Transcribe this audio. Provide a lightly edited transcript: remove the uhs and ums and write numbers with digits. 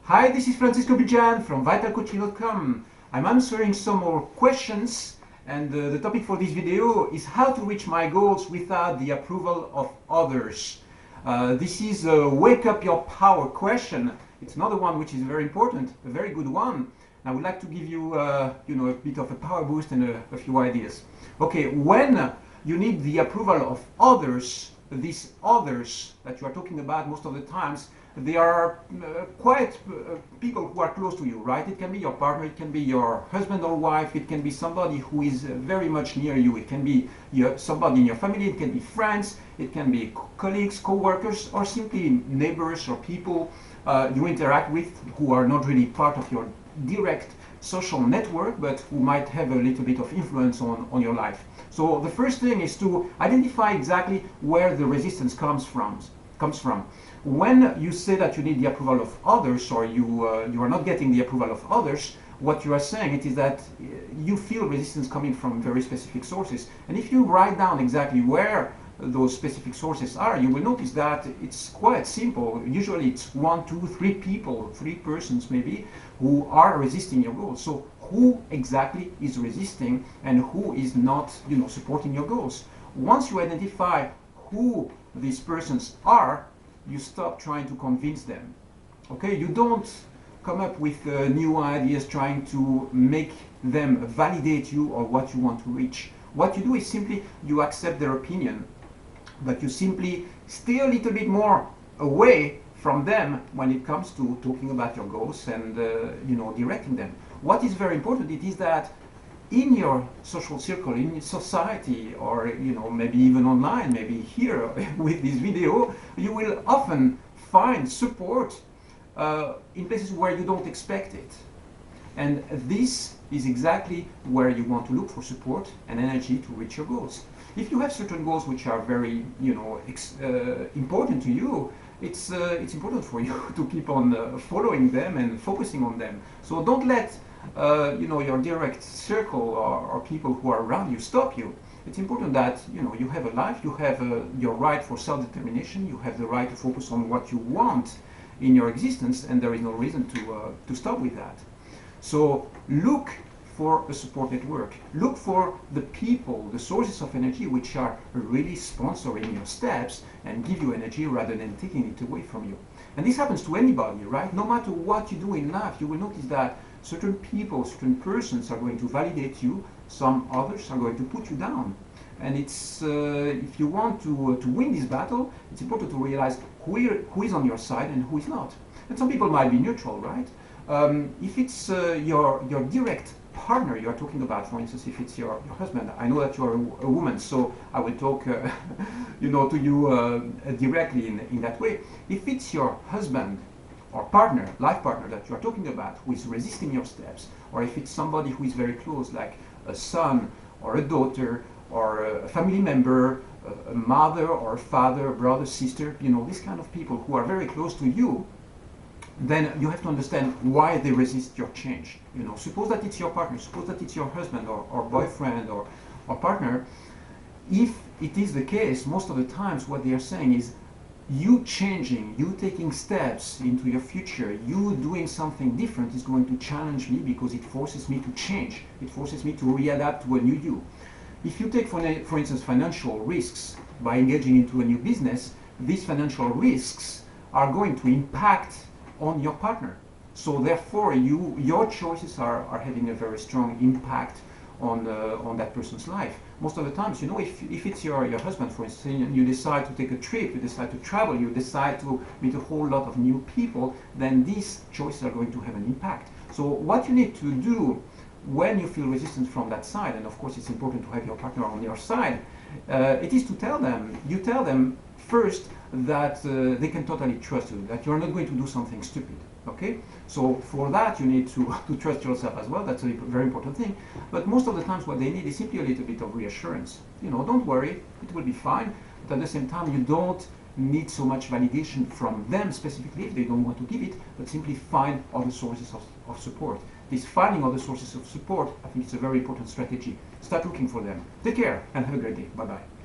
Hi, this is Francisco Bijan from vitalcoaching.com. I'm answering some more questions, and the topic for this video is how to reach my goals without the approval of others. This is a wake up your power question. It's another one which is very important, a very good one. I would like to give you, a bit of a power boost and a few ideas. Okay, when you need the approval of others, these others that you are talking about most of the times, they are quite people who are close to you, right? It can be your partner, it can be your husband or wife, it can be somebody who is very much near you, it can be somebody in your family, it can be friends, it can be colleagues, co-workers, or simply neighbors or people you interact with who are not really part of your direct social network, but who might have a little bit of influence on your life. So the first thing is to identify exactly where the resistance comes from. When you say that you need the approval of others, or you are not getting the approval of others, what you are saying it is that you feel resistance coming from very specific sources. And if you write down exactly where those specific sources are, you will notice that it's quite simple. Usually it's 1, 2, 3 people, 3 persons maybe, who are resisting your goals. So who exactly is resisting and who is not, supporting your goals? Once you identify who these persons are, you stop trying to convince them. Okay, you don't come up with new ideas trying to make them validate you or what you want to reach. What you do is simply you accept their opinion, but you simply stay a little bit more away from them when it comes to talking about your goals and directing them. What is very important it is that in your social circle, in your society, or maybe even online, maybe here with this video, you will often find support in places where you don't expect it. And this is exactly where you want to look for support and energy to reach your goals. If you have certain goals which are very important to you, it's important for you to keep on following them and focusing on them. So don't let your direct circle or people who are around you stop you. It's important that you have a life, you have your right for self-determination, you have the right to focus on what you want in your existence, and there is no reason to stop with that. So look for a support network. Look for the people, the sources of energy which are really sponsoring your steps and give you energy rather than taking it away from you. And this happens to anybody, right? No matter what you do in life, you will notice that certain people, certain persons are going to validate you, some others are going to put you down. And it's if you want to win this battle, it's important to realize who is on your side and who is not. And some people might be neutral, right? If it's your direct partner you are talking about, for instance, if it's your husband, I know that you are a woman, so I will talk to you directly in that way. If it's your husband or partner, life partner that you are talking about, who is resisting your steps, or if it's somebody who is very close, like a son or a daughter or a family member, a mother or a father, a brother, sister, these kind of people who are very close to you, then you have to understand why they resist your change. Suppose that it's your partner, suppose that it's your husband or boyfriend or partner. If it is the case, most of the times what they are saying is, you changing, you taking steps into your future, you doing something different is going to challenge me because it forces me to change. It forces me to readapt to a new you. If you take, for instance, financial risks by engaging into a new business, these financial risks are going to impact on your partner. So therefore, your choices are having a very strong impact on that person's life. Most of the times, if it's your husband, for instance, and you decide to take a trip, you decide to travel, you decide to meet a whole lot of new people, then these choices are going to have an impact. So what you need to do when you feel resistance from that side, and of course it's important to have your partner on your side, it is to tell them first that they can totally trust you, that you're not going to do something stupid. Okay, so for that you need to trust yourself as well. That's a very important thing. But most of the times what they need is simply a little bit of reassurance. Don't worry, it will be fine. But at the same time, you don't need so much validation from them specifically if they don't want to give it, but simply find other sources of support. This finding other sources of support, I think it's a very important strategy. Start looking for them. Take care and have a great day. Bye-bye.